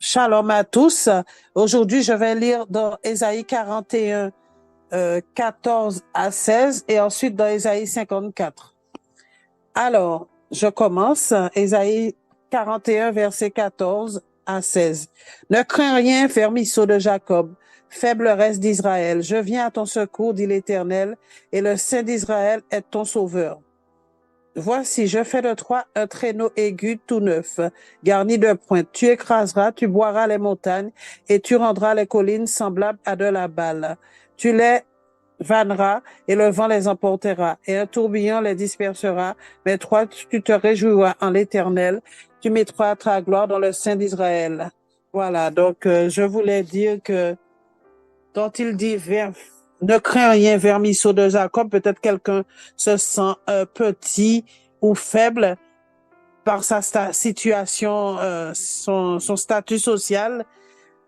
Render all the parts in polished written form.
Shalom à tous. Aujourd'hui, je vais lire dans Ésaïe 41, 14 à 16 et ensuite dans Ésaïe 54. Alors, je commence. Ésaïe 41, verset 14 à 16. Ne crains rien, vermisseau de Jacob, faible reste d'Israël. Je viens à ton secours, dit l'Éternel, et le Saint d'Israël est ton sauveur. Voici, je fais de toi un traîneau aigu tout neuf, garni de pointes. Tu écraseras, tu boiras les montagnes et tu rendras les collines semblables à de la balle. Tu les vanneras et le vent les emportera et un tourbillon les dispersera. Mais toi, tu te réjouiras en l'Éternel. Tu mettras ta gloire dans le sein d'Israël. Voilà, donc je voulais dire que quand il dit ne crains rien, vermisseau de Jacob, peut-être quelqu'un se sent petit ou faible par sa situation, son statut social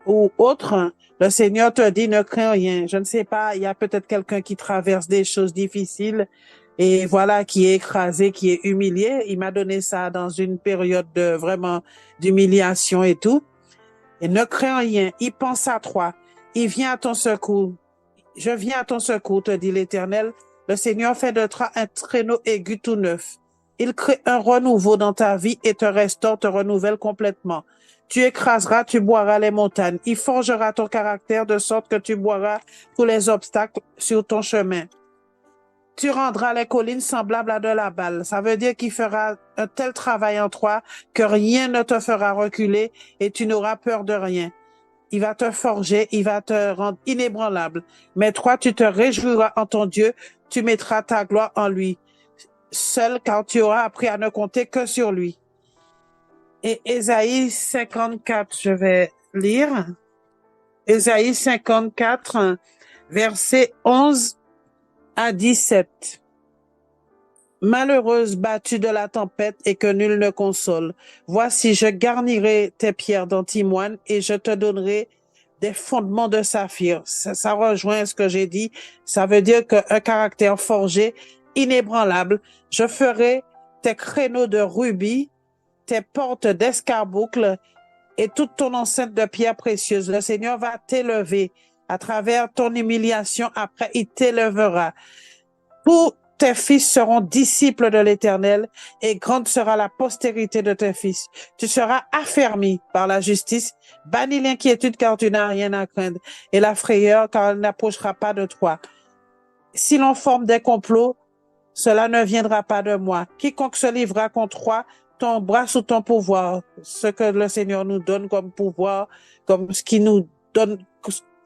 ou autre. Le Seigneur te dit ne crains rien. Je ne sais pas, il y a peut-être quelqu'un qui traverse des choses difficiles et voilà, qui est écrasé, qui est humilié. Il m'a donné ça dans une période de vraiment d'humiliation et tout. Et ne crains rien, il pense à toi, il vient à ton secours. Je viens à ton secours, te dit l'Éternel. Le Seigneur fait de toi un traîneau aigu tout neuf. Il crée un renouveau dans ta vie et te restaure, te renouvelle complètement. Tu écraseras, tu boiras les montagnes. Il forgera ton caractère de sorte que tu boiras tous les obstacles sur ton chemin. Tu rendras les collines semblables à de la balle. Ça veut dire qu'il fera un tel travail en toi que rien ne te fera reculer et tu n'auras peur de rien. Il va te forger, il va te rendre inébranlable. Mais toi, tu te réjouiras en ton Dieu, tu mettras ta gloire en lui. Seul, car tu auras appris à ne compter que sur lui. Et Ésaïe 54, je vais lire. Ésaïe 54, versets 11 à 17. Malheureuse battue de la tempête et que nul ne console. Voici, je garnirai tes pierres d'antimoine et je te donnerai des fondements de saphir. Ça rejoint ce que j'ai dit. Ça veut dire qu'un caractère forgé, inébranlable. Je ferai tes créneaux de rubis, tes portes d'escarboucle et toute ton enceinte de pierres précieuses. Le Seigneur va t'élever à travers ton humiliation. Après, il t'élèvera. Tous tes fils seront disciples de l'Éternel et grande sera la postérité de tes fils. Tu seras affermi par la justice, banni l'inquiétude car tu n'as rien à craindre et la frayeur car elle n'approchera pas de toi. Si l'on forme des complots, cela ne viendra pas de moi. Quiconque se livrera contre toi, ton bras sous ton pouvoir, ce que le Seigneur nous donne comme pouvoir, comme ce qui nous donne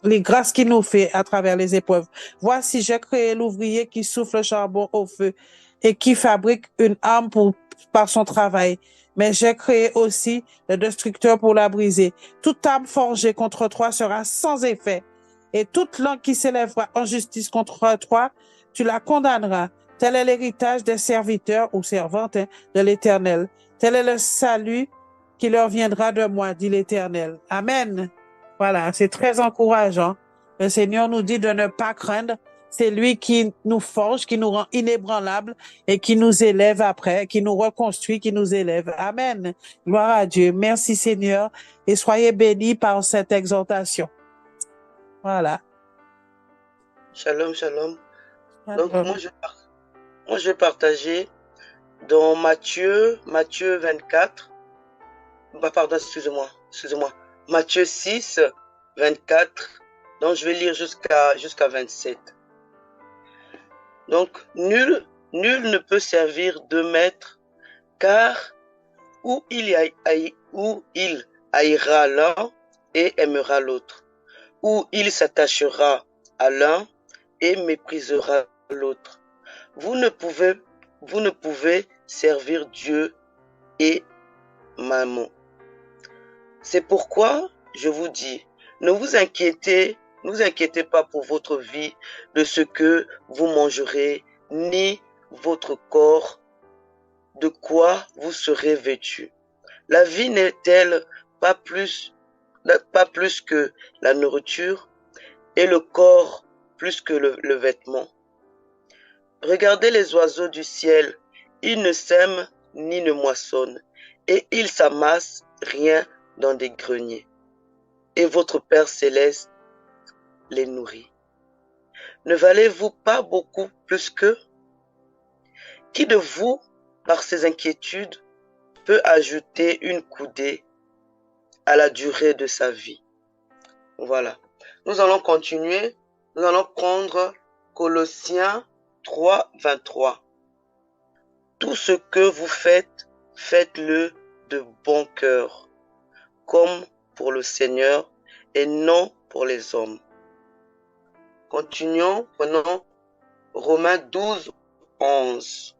les grâces qu'il nous fait à travers les épreuves. Voici, j'ai créé l'ouvrier qui souffle le charbon au feu et qui fabrique une arme par son travail. Mais j'ai créé aussi le destructeur pour la briser. Toute arme forgée contre toi sera sans effet. Et toute langue qui s'élèvera en justice contre toi, tu la condamneras. Tel est l'héritage des serviteurs ou servantes de l'Éternel. Tel est le salut qui leur viendra de moi, dit l'Éternel. Amen. Voilà, c'est très encourageant. Le Seigneur nous dit de ne pas craindre. C'est lui qui nous forge, qui nous rend inébranlables et qui nous élève après, qui nous reconstruit, qui nous élève. Amen. Gloire à Dieu. Merci Seigneur et soyez bénis par cette exhortation. Voilà. Shalom, shalom. Donc, Alors, moi, je vais partager dans Matthieu 24. Pardon, excusez-moi. Matthieu 6, 24. Donc, je vais lire jusqu'à 27. Donc, nul ne peut servir deux maîtres, car ou il haïra l'un et aimera l'autre, ou il s'attachera à l'un et méprisera l'autre. Vous ne pouvez servir Dieu et Mammon. C'est pourquoi je vous dis, ne vous inquiétez pas pour votre vie de ce que vous mangerez, ni votre corps de quoi vous serez vêtus. La vie n'est-elle pas plus que la nourriture et le corps plus que le vêtement? Regardez les oiseaux du ciel, ils ne sèment ni ne moissonnent, et ils s'amassent rien dans des greniers. et votre Père céleste les nourrit. Ne valez-vous pas beaucoup plus qu'eux? Qui de vous, par ses inquiétudes, peut ajouter une coudée à la durée de sa vie? Voilà. Nous allons continuer. Nous allons prendre Colossiens 3, 23. Tout ce que vous faites, faites-le de bon cœur, comme pour le Seigneur et non pour les hommes. Continuons, prenons Romains 12, 11.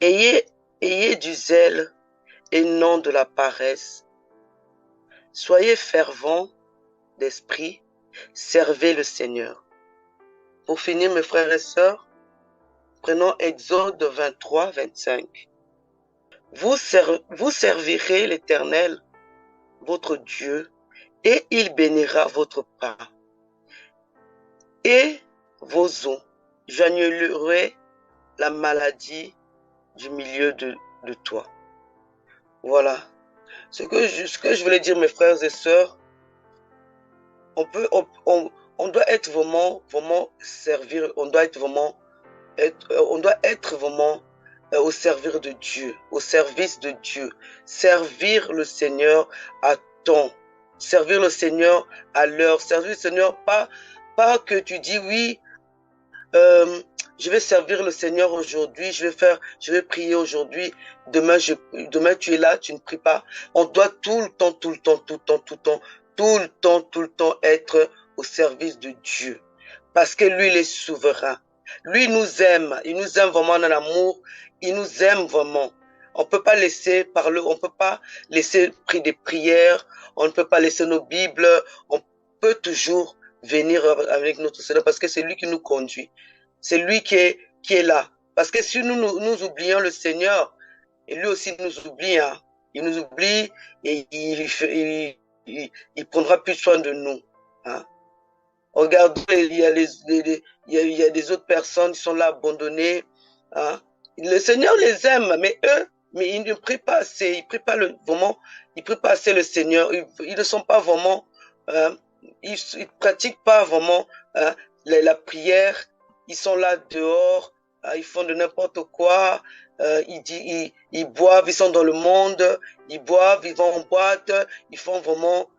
Ayez du zèle et non de la paresse. Soyez fervents d'esprit, servez le Seigneur. Pour finir, mes frères et sœurs, prenons Exode 23, 25. Vous servirez l'Éternel, votre Dieu, et il bénira votre pain et vos os. J'annulerai la maladie du milieu de toi. Voilà. Ce que je voulais dire, mes frères et sœurs, on doit être vraiment servir, on doit être vraiment au service de Dieu, au service de Dieu. Servir le Seigneur à temps, servir le Seigneur à l'heure, servir le Seigneur pas que tu dis oui, je vais servir le Seigneur aujourd'hui, je vais prier aujourd'hui, demain tu es là, tu ne pries pas. On doit tout le temps être au service de Dieu. Parce que lui, il est souverain. Lui, il nous aime vraiment dans l'amour, il nous aime vraiment. On ne peut pas laisser parler, on ne peut pas laisser prier des prières, on ne peut pas laisser nos Bibles, on peut toujours venir avec notre Seigneur parce que c'est lui qui nous conduit. C'est lui qui est là. Parce que si nous oublions le Seigneur, et lui aussi nous oublie, hein. Il nous oublie et il prendra plus soin de nous. Hein. Regardez, il y a des autres personnes qui sont là abandonnées. Hein. Le Seigneur les aime, mais eux, ils ne prient pas assez. Ils prient pas assez le Seigneur. Ils ne sont pas vraiment, ils pratiquent pas vraiment la prière. Ils sont là dehors, ils font de n'importe quoi. Ils boivent, ils sont dans le monde, ils boivent, ils vont en boîte, ils font vraiment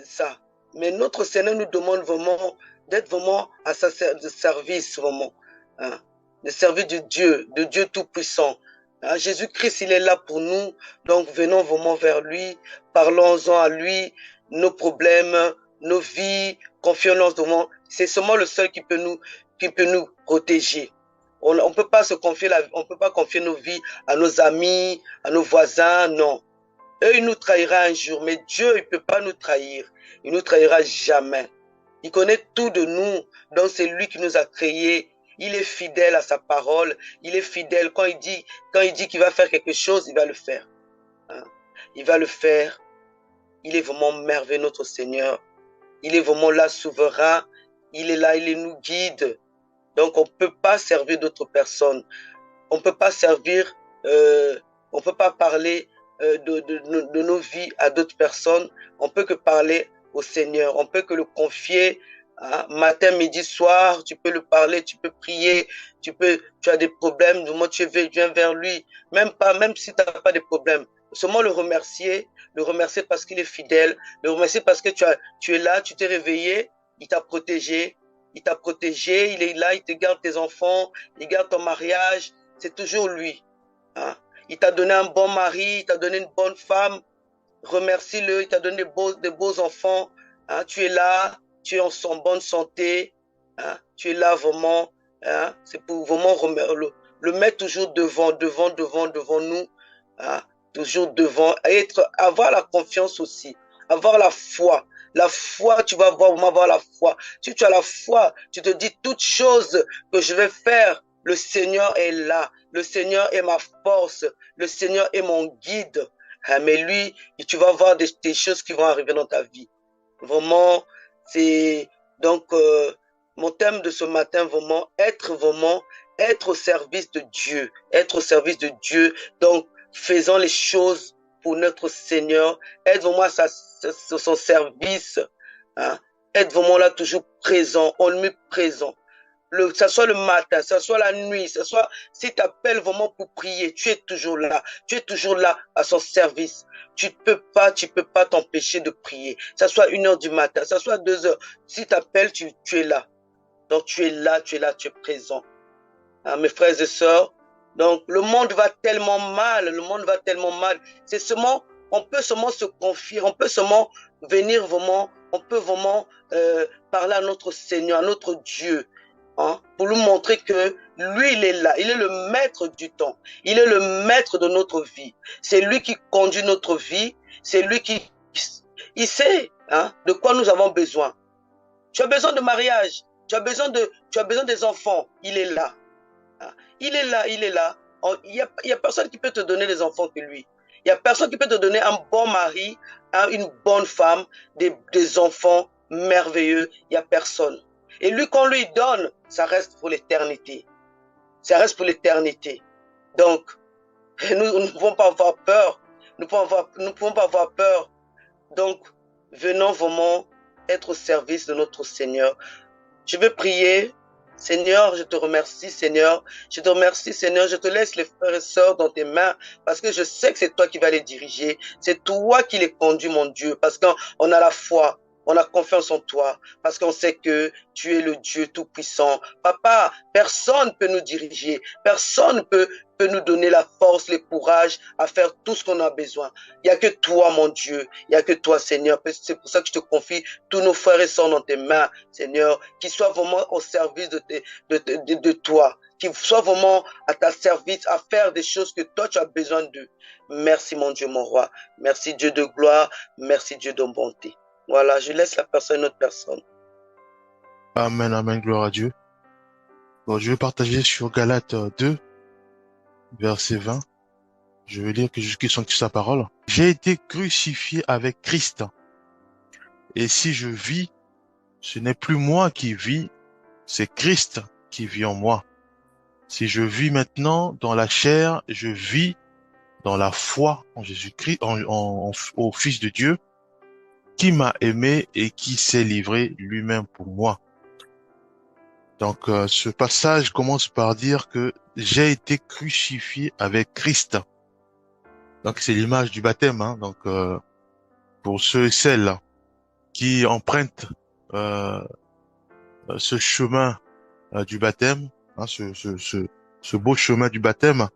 ça. Mais notre Seigneur nous demande vraiment d'être vraiment à sa service, vraiment. Hein, le service de Dieu Tout-Puissant. Hein, Jésus-Christ, il est là pour nous. Donc, venons vraiment vers lui. Parlons-en à lui. Nos problèmes, nos vies, confions-nous devant. C'est seulement le seul qui peut nous protéger. On peut pas confier nos vies à nos amis, à nos voisins, non. Eux, il nous trahira un jour, mais Dieu, il peut pas nous trahir. Il nous trahira jamais. Il connaît tout de nous, donc c'est lui qui nous a créés. Il est fidèle à sa parole. Il est fidèle quand il dit qu'il va faire quelque chose, il va le faire. Hein? Il va le faire. Il est vraiment merveilleux, notre Seigneur. Il est vraiment là, souverain. Il est là, il nous guide. Donc, on ne peut pas servir d'autres personnes. On ne peut pas servir, on ne peut pas parler de nos vies à d'autres personnes. On ne peut que parler au Seigneur. On ne peut que le confier. Hein, matin, midi, soir, tu peux le parler, tu peux prier, tu as des problèmes, du moment tu viens vers lui. Même si tu n'as pas de problèmes. Seulement le remercier parce qu'il est fidèle, le remercier parce que tu es là, tu t'es réveillé, il t'a protégé, il est là, il te garde tes enfants, il garde ton mariage, c'est toujours lui. Hein. Il t'a donné un bon mari, il t'a donné une bonne femme, remercie-le, il t'a donné des beaux enfants, hein. Tu es là, tu es en bonne santé, hein. Tu es là vraiment, hein. C'est pour vraiment le mettre toujours devant nous, hein. Toujours devant, avoir la confiance aussi, avoir la foi. La foi, tu vas vraiment avoir la foi. Si tu as la foi, tu te dis toute chose que je vais faire, le Seigneur est là. Le Seigneur est ma force. Le Seigneur est mon guide. Mais lui, tu vas voir des choses qui vont arriver dans ta vie. Vraiment, c'est donc mon thème de ce matin, vraiment être au service de Dieu. Être au service de Dieu. Donc, faisons les choses pour notre Seigneur, être vraiment à son service, hein, être vraiment là toujours présent, omniprésent. Ça soit le matin, ça soit la nuit, ça soit si tu appelles vraiment pour prier, tu es toujours là. Tu es toujours là à son service. Tu peux pas t'empêcher de prier. Ça soit 1 heure du matin, ça soit 2 heures. Si tu appelles, tu es là. Donc tu es là, tu es présent. Hein, mes frères et sœurs, donc le monde va tellement mal, C'est seulement, on peut seulement se confier, on peut seulement venir vraiment, on peut vraiment parler à notre Seigneur, à notre Dieu. Hein, pour lui montrer que lui, il est là, il est le maître du temps, il est le maître de notre vie, c'est lui qui conduit notre vie, c'est lui qui, il sait, hein, de quoi nous avons besoin. Tu as besoin de mariage, tu as besoin des enfants, il est là. Hein, il est là, il est là. Il y a personne qui peut te donner les enfants que lui. Il y a personne qui peut te donner un bon mari, hein, une bonne femme, des enfants merveilleux. Il y a personne. Et lui, qu'on lui donne, ça reste pour l'éternité. Ça reste pour l'éternité. Donc, nous ne pouvons pas avoir peur. Nous ne pouvons pas avoir peur. Donc, venons vraiment être au service de notre Seigneur. Je vais prier. Seigneur, je te remercie, Seigneur. Je te remercie, Seigneur. Je te laisse les frères et sœurs dans tes mains parce que je sais que c'est toi qui vas les diriger. C'est toi qui les conduis, mon Dieu, parce qu'on a la foi. On a confiance en toi parce qu'on sait que tu es le Dieu tout-puissant. Papa, personne ne peut nous diriger. Personne ne peut nous donner la force, le courage à faire tout ce qu'on a besoin. Il n'y a que toi, mon Dieu. Il n'y a que toi, Seigneur. C'est pour ça que je te confie tous nos frères et sœurs dans tes mains, Seigneur, qui soient vraiment au service de toi, qui soient vraiment à ta service, à faire des choses que toi, tu as besoin d'eux. Merci, mon Dieu, mon roi. Merci, Dieu de gloire. Merci, Dieu de bonté. Voilà, je laisse la personne à une autre personne. Amen, amen, gloire à Dieu. Bon, je vais partager sur Galates 2, verset 20. Je vais lire que jusqu'à son sa parole. J'ai été crucifié avec Christ. Et si je vis, ce n'est plus moi qui vis, c'est Christ qui vit en moi. Si je vis maintenant dans la chair, je vis dans la foi en Jésus-Christ, au Fils de Dieu, qui m'a aimé et qui s'est livré lui-même pour moi. Donc, ce passage commence par dire que j'ai été crucifié avec Christ. Donc, c'est l'image du baptême. Hein. Donc, pour ceux et celles qui empruntent ce chemin du baptême, hein, ce beau chemin du baptême.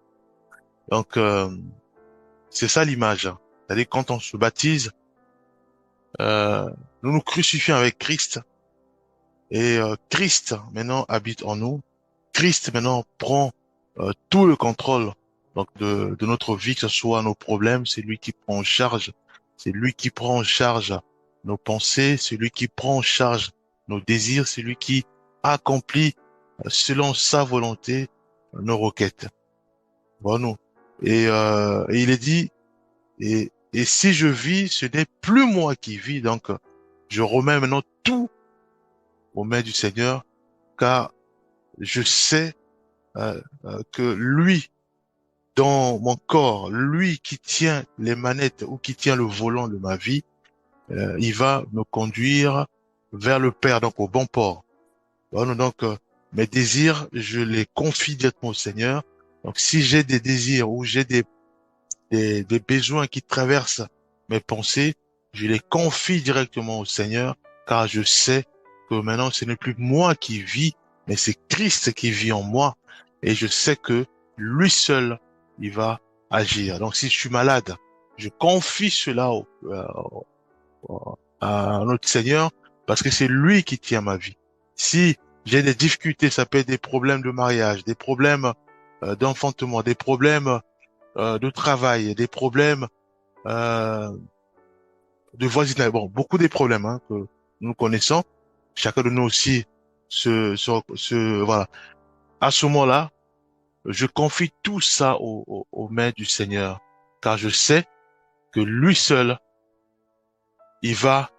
Donc, c'est ça l'image. C'est-à-dire quand on se baptise, nous nous crucifions avec Christ. Et Christ maintenant habite en nous. Christ maintenant prend tout le contrôle donc de notre vie, que ce soit nos problèmes, c'est lui qui prend en charge. C'est lui qui prend en charge nos pensées, c'est lui qui prend en charge nos désirs, c'est lui qui accomplit selon sa volonté nos requêtes. Bon, et il est dit, et si je vis, ce n'est plus moi qui vis, donc je remets maintenant tout aux mains du Seigneur, car je sais que lui, dans mon corps, lui qui tient les manettes ou qui tient le volant de ma vie, il va me conduire vers le Père, donc au bon port. Bon, donc, mes désirs, je les confie directement au Seigneur. Donc, si j'ai des désirs ou j'ai des besoins qui traversent mes pensées, je les confie directement au Seigneur, car je sais que maintenant, ce n'est plus moi qui vis, mais c'est Christ qui vit en moi. Et je sais que lui seul, il va agir. Donc, si je suis malade, je confie cela à notre Seigneur, parce que c'est lui qui tient ma vie. Si j'ai des difficultés, ça peut être des problèmes de mariage, des problèmes d'enfantement, des problèmes de travail, des problèmes de voisinage. Bon, beaucoup des problèmes hein, que nous connaissons. Chacun de nous aussi voilà. À ce moment-là, je confie tout ça aux mains du Seigneur, car je sais que lui seul, il va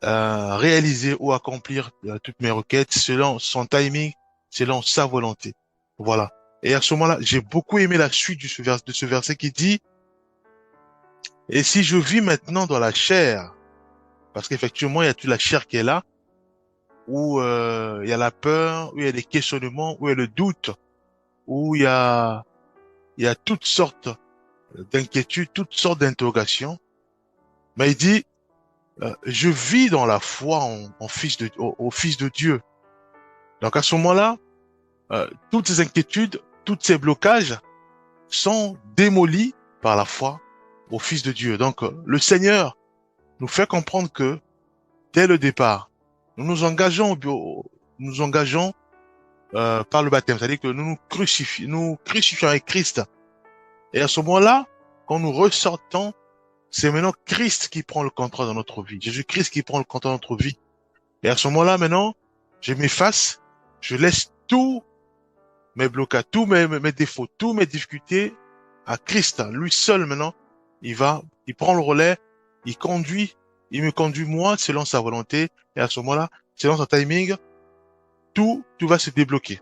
réaliser ou accomplir toutes mes requêtes selon son timing, selon sa volonté. Voilà. Et à ce moment-là, j'ai beaucoup aimé la suite de ce verset qui dit Et si je vis maintenant dans la chair, parce qu'effectivement, il y a toute la chair qui est là, où il y a la peur, où il y a des questionnements, où il y a le doute, où il y a toutes sortes d'inquiétudes, toutes sortes d'interrogations. Mais il dit, je vis dans la foi en fils de, au fils de Dieu. Donc à ce moment-là, toutes ces inquiétudes, tous ces blocages sont démolis par la foi au fils de Dieu. Donc le Seigneur nous fait comprendre que dès le départ, nous nous engageons par le baptême, c'est-à-dire que nous crucifions avec Christ. Et à ce moment-là, quand nous ressortons, c'est maintenant Christ qui prend le contrôle dans notre vie. Jésus-Christ qui prend le contrôle dans notre vie. Et à ce moment-là, maintenant, je m'efface, je laisse tous mes blocages, tous mes défauts, tous mes difficultés à Christ. Lui seul, maintenant, il prend le relais, il me conduit moi selon sa volonté. Et à ce moment-là, selon son timing, tout va se débloquer.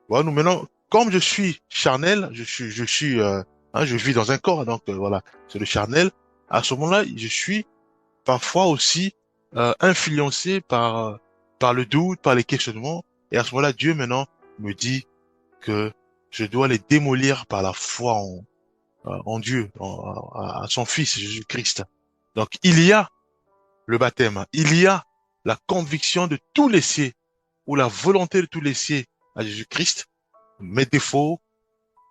Voilà, nous maintenant, comme je suis charnel, je vis dans un corps, donc voilà, c'est le charnel. À ce moment-là, je suis parfois aussi influencé par le doute, par les questionnements. Et à ce moment-là, Dieu maintenant me dit que je dois les démolir par la foi en Dieu, à son Fils Jésus-Christ. Donc il y a le baptême, il y a la conviction de tout laisser ou la volonté de tout laisser à Jésus-Christ, mes défauts,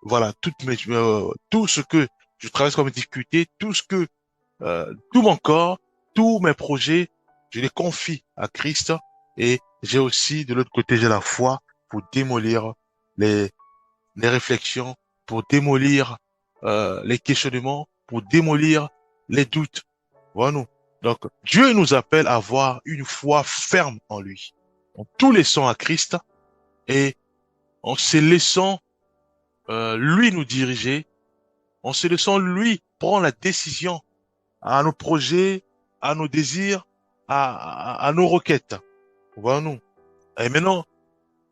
voilà, tout ce que je traverse comme difficulté, tout mon corps, tous mes projets, je les confie à Christ et j'ai aussi, de l'autre côté, j'ai la foi pour démolir les, les réflexions, pour démolir les questionnements, pour démolir les doutes. Voilà nous. Donc, Dieu nous appelle à avoir une foi ferme en lui. En tout laissant à Christ et en se laissant lui nous diriger, en se laissant lui prendre la décision à nos projets, à nos désirs, à nos requêtes. Voilà nous. Et maintenant,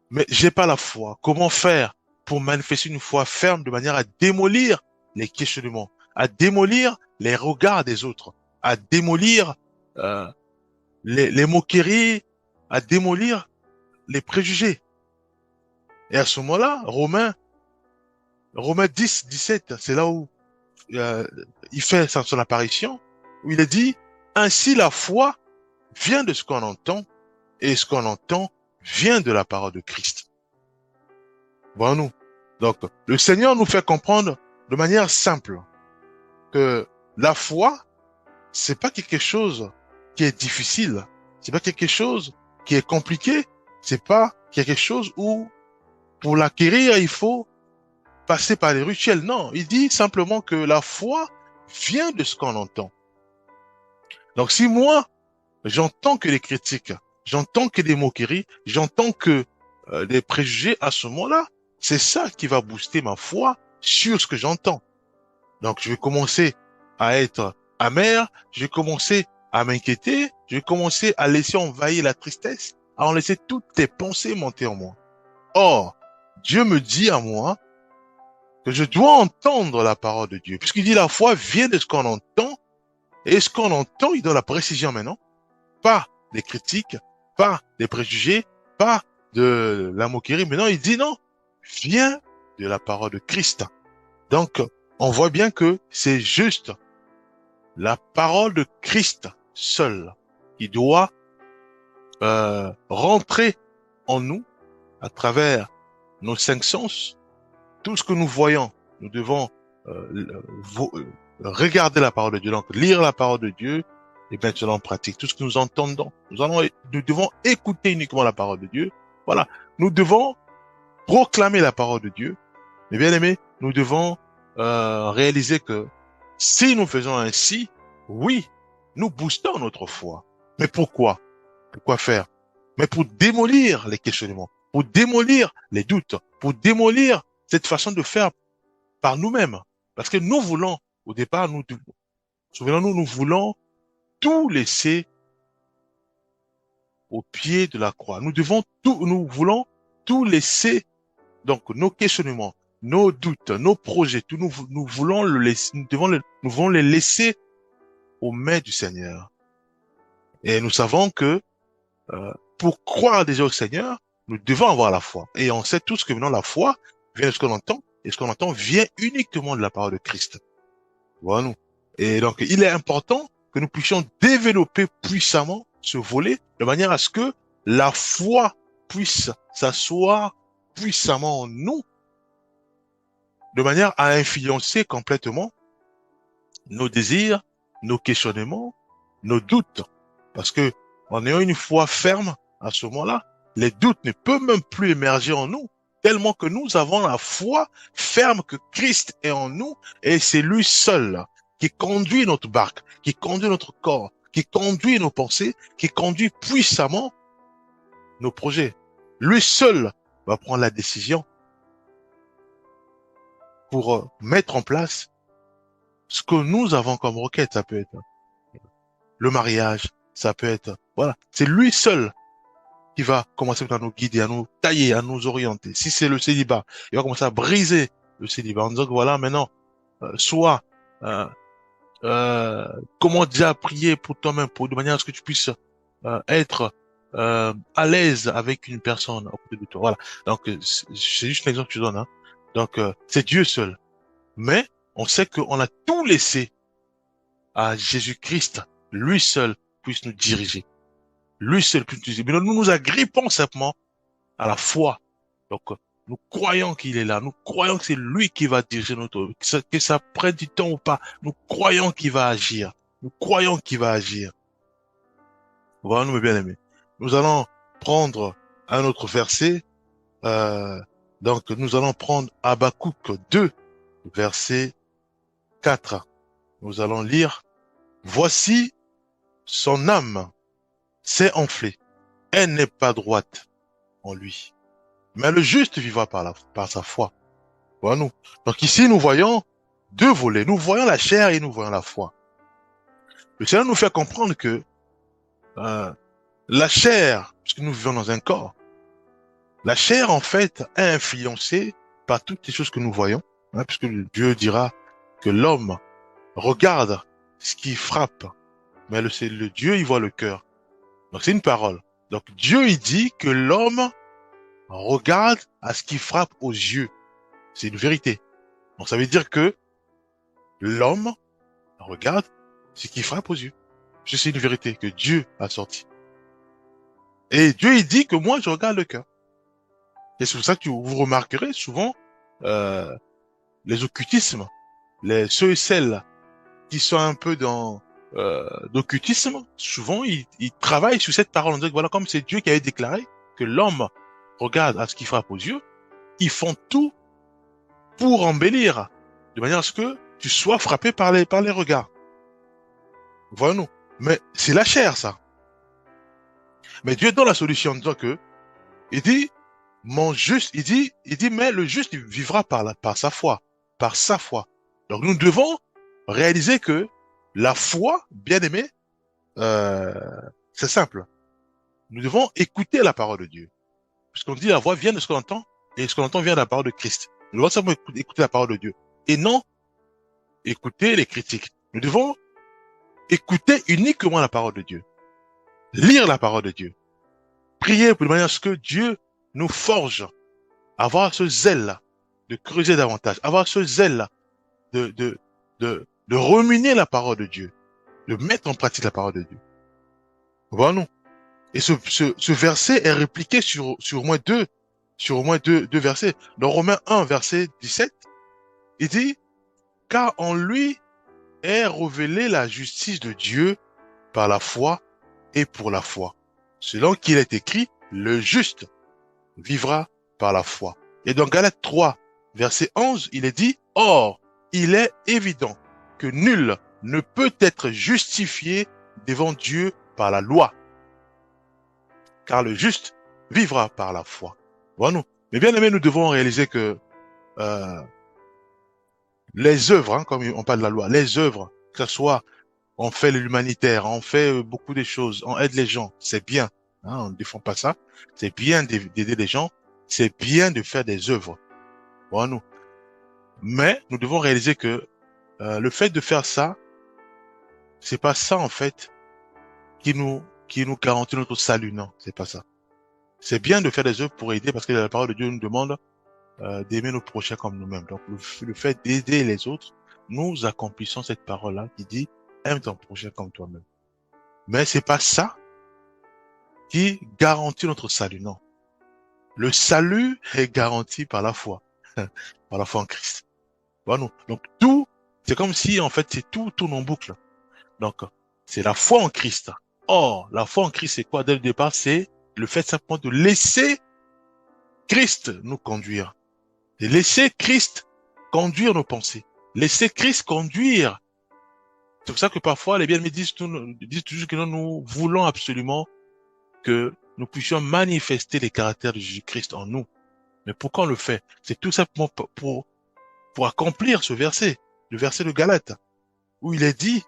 mais j'ai pas la foi. Comment faire pour manifester une foi ferme de manière à démolir les questionnements, à démolir les regards des autres, à démolir euh, les moqueries, à démolir les préjugés. Et à ce moment-là, Romains 10, 17, c'est là où euh, il fait son apparition, où il est dit, ainsi la foi vient de ce qu'on entend, et ce qu'on entend vient de la parole de Christ. Voilà nous. Donc, le Seigneur nous fait comprendre de manière simple que la foi, c'est pas quelque chose qui est difficile, c'est pas quelque chose qui est compliqué, c'est pas quelque chose où pour l'acquérir il faut passer par les rituels. Non, il dit simplement que la foi vient de ce qu'on entend. Donc si moi j'entends que les critiques, j'entends que des moqueries, j'entends que des préjugés, à ce moment-là, c'est ça qui va booster ma foi sur ce que j'entends. Donc, je vais commencer à être amer, je vais commencer à m'inquiéter, je vais commencer à laisser envahir la tristesse, à en laisser toutes tes pensées monter en moi. Or, Dieu me dit à moi que je dois entendre la parole de Dieu, puisqu'il dit la foi vient de ce qu'on entend, et ce qu'on entend, il donne la précision maintenant, pas des critiques, pas des préjugés, pas de la moquerie, mais non, il dit non, vient de la parole de Christ. Donc, on voit bien que c'est juste la parole de Christ seule qui doit rentrer en nous à travers nos cinq sens. Tout ce que nous voyons, nous devons regarder la parole de Dieu, donc lire la parole de Dieu et mettre cela en pratique. Tout ce que nous entendons, nous devons écouter uniquement la parole de Dieu. Voilà, nous devons proclamer la parole de Dieu. Mais bien aimés, nous devons réaliser que si nous faisons ainsi, oui, nous boostons notre foi. Mais pourquoi? Pourquoi faire? Mais pour démolir les questionnements, pour démolir les doutes, pour démolir cette façon de faire par nous-mêmes. Parce que nous voulons, au départ, souvenons-nous, nous voulons tout laisser au pied de la croix. Nous voulons tout laisser, donc nos questionnements, nos doutes, nos projets, tout nous voulons le laisser, nous voulons les laisser aux mains du Seigneur. Et nous savons que pour croire déjà au Seigneur, nous devons avoir la foi. Et on sait tous que maintenant la foi vient de ce qu'on entend, et ce qu'on entend vient uniquement de la parole de Christ. Voilà. Et donc, il est important que nous puissions développer puissamment ce volet de manière à ce que la foi puisse s'asseoir puissamment en nous, de manière à influencer complètement nos désirs, nos questionnements, nos doutes. Parce que, en ayant une foi ferme, à ce moment-là, les doutes ne peuvent même plus émerger en nous, tellement que nous avons la foi ferme que Christ est en nous, et c'est lui seul qui conduit notre barque, qui conduit notre corps, qui conduit nos pensées, qui conduit puissamment nos projets. Lui seul va prendre la décision pour mettre en place ce que nous avons comme requête. Ça peut être le mariage, ça peut être, voilà, c'est lui seul qui va commencer à nous guider, à nous tailler, à nous orienter. Si c'est le célibat, il va commencer à briser le célibat en disant que voilà, maintenant, soit comment déjà prier pour toi-même, pour de manière à ce que tu puisses être à l'aise avec une personne à côté de toi. Voilà. Donc c'est juste un exemple que je donne. Hein. Donc c'est Dieu seul. Mais on sait qu'on a tout laissé à Jésus-Christ, lui seul puisse nous diriger. Lui seul puisse nous diriger. Mais nous nous agrippons simplement à la foi. Donc nous croyons qu'il est là. Nous croyons que c'est lui qui va diriger notre, que ça prenne du temps ou pas. Nous croyons qu'il va agir. Nous croyons qu'il va agir. Voilà, nous, mes bien-aimés. Nous allons prendre un autre verset. Donc, nous allons prendre Habakkuk 2, verset 4. Nous allons lire. Voici son âme s'est enflée. Elle n'est pas droite en lui. Mais le juste vivra par sa foi. Voilà nous. Donc ici, nous voyons deux volets. Nous voyons la chair et nous voyons la foi. Le Seigneur nous fait comprendre que la chair, puisque nous vivons dans un corps, la chair, en fait, est influencée par toutes les choses que nous voyons, hein, puisque Dieu dira que l'homme regarde ce qui frappe, mais le Dieu, il voit le cœur. Donc c'est une parole. Donc Dieu, il dit que l'homme regarde à ce qui frappe aux yeux. C'est une vérité. Donc ça veut dire que l'homme regarde ce qui frappe aux yeux. C'est une vérité que Dieu a sortie. Et Dieu, il dit que moi, je regarde le cœur. Et c'est pour ça que vous remarquerez souvent les occultismes, ceux et celles qui sont un peu dans d'occultisme, souvent ils travaillent sur cette parole. On dit que voilà, comme c'est Dieu qui avait déclaré que l'homme regarde à ce qui frappe aux yeux, ils font tout pour embellir, de manière à ce que tu sois frappé par les regards. Voilà-nous. Mais c'est la chair, ça. Mais Dieu donne la solution en disant que, il dit, il dit, mais le juste vivra par sa foi, par sa foi. Donc nous devons réaliser que la foi, bien aimé, c'est simple. Nous devons écouter la parole de Dieu. Puisqu'on dit la voix vient de ce qu'on entend, et ce qu'on entend vient de la parole de Christ. Nous devons simplement écouter la parole de Dieu. Et non écouter les critiques. Nous devons écouter uniquement la parole de Dieu. Lire la parole de Dieu. Prier de manière à ce que Dieu nous forge. Avoir ce zèle de creuser davantage. Avoir ce zèle de ruminer la parole de Dieu. De mettre en pratique la parole de Dieu. Voilà, non. Et ce verset est répliqué sur au moins deux versets. Dans Romains 1, verset 17, il dit, car en lui est révélée la justice de Dieu par la foi et pour la foi. Selon qu'il est écrit, le juste vivra par la foi. Et dans Galates 3, verset 11, il est dit, or, il est évident que nul ne peut être justifié devant Dieu par la loi. Car le juste vivra par la foi. Voilà nous. Mais bien aimé, nous devons réaliser que les œuvres, hein, comme on parle de la loi, les œuvres, que ce soit on fait l'humanitaire, on fait beaucoup de choses, on aide les gens, c'est bien. Hein, on ne défend pas ça. C'est bien d'aider les gens, c'est bien de faire des œuvres. Voilà nous. Mais nous devons réaliser que le fait de faire ça, c'est pas ça en fait qui nous garantit notre salut. Non, c'est pas ça. C'est bien de faire des œuvres pour aider parce que la parole de Dieu nous demande d'aimer nos prochains comme nous-mêmes. Donc le fait d'aider les autres, nous accomplissons cette parole-là qui dit aime ton prochain comme toi-même. Mais c'est pas ça qui garantit notre salut. Non. Le salut est garanti par la foi, par la foi en Christ. Voilà. Donc tout, c'est comme si en fait c'est tout tourne en boucle. Donc c'est la foi en Christ. Or, la foi en Christ, c'est quoi dès le départ? C'est le fait simplement de laisser Christ nous conduire. Et laisser Christ conduire nos pensées. Laisser Christ conduire. C'est pour ça que parfois les bien-aimés disent toujours que nous voulons absolument que nous puissions manifester les caractères de Jésus-Christ en nous. Mais pourquoi on le fait? C'est tout simplement pour accomplir ce verset, le verset de Galates, où il est dit,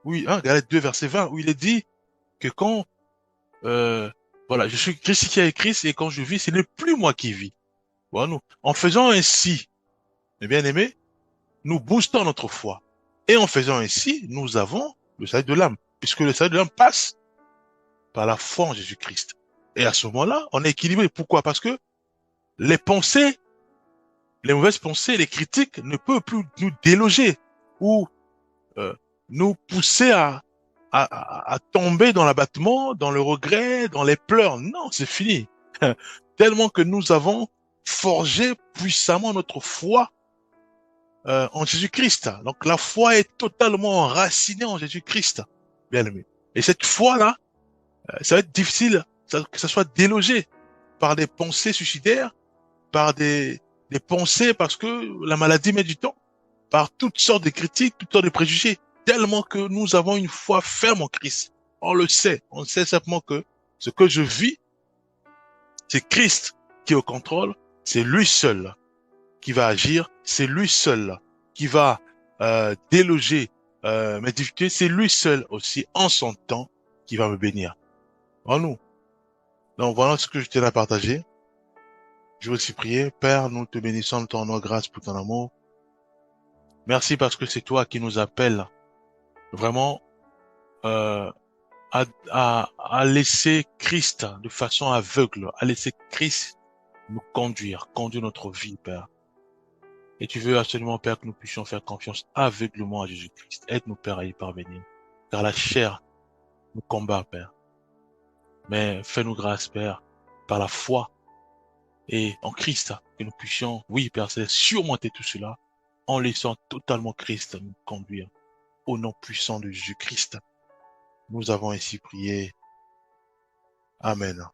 oui, hein, Galates 2, verset 20, où il est dit que quand, voilà, je suis crucifié avec Christ et quand je vis, ce n'est plus moi qui vis. Voilà, nous, en faisant ainsi, mes bien-aimés, nous boostons notre foi. Et en faisant ainsi, nous avons le salut de l'âme, puisque le salut de l'âme passe par la foi en Jésus-Christ. Et à ce moment-là, on est équilibré. Pourquoi? Parce que les pensées, les mauvaises pensées, les critiques ne peuvent plus nous déloger ou euh, nous pousser à tomber dans l'abattement, dans le regret, dans les pleurs. Non, c'est fini. Tellement que nous avons forgé puissamment notre foi en Jésus-Christ. Donc la foi est totalement enracinée en Jésus-Christ, bien aimé. Et cette foi-là, ça va être difficile que ça soit délogé par des pensées suicidaires, par des pensées parce que la maladie met du temps, par toutes sortes de critiques, toutes sortes de préjugés, tellement que nous avons une foi ferme en Christ. On sait simplement que ce que je vis, c'est Christ qui est au contrôle, c'est lui seul qui va agir, c'est lui seul qui va déloger mes difficultés, c'est lui seul aussi en son temps qui va me bénir. En nous. Donc voilà ce que je tenais à partager. Je veux aussi prier. Père, nous te bénissons de ton nom, grâce pour ton amour. Merci parce que c'est toi qui nous appelles vraiment euh, à laisser Christ de façon aveugle, à laisser Christ nous conduire notre vie, Père. Et tu veux absolument, Père, que nous puissions faire confiance aveuglement à Jésus-Christ. Aide-nous, Père, à y parvenir. Car la chair nous combat, Père. Mais fais-nous grâce, Père, par la foi et en Christ, que nous puissions, oui, Père, c'est surmonter tout cela en laissant totalement Christ nous conduire. Au nom puissant de Jésus-Christ, nous avons ainsi prié. Amen.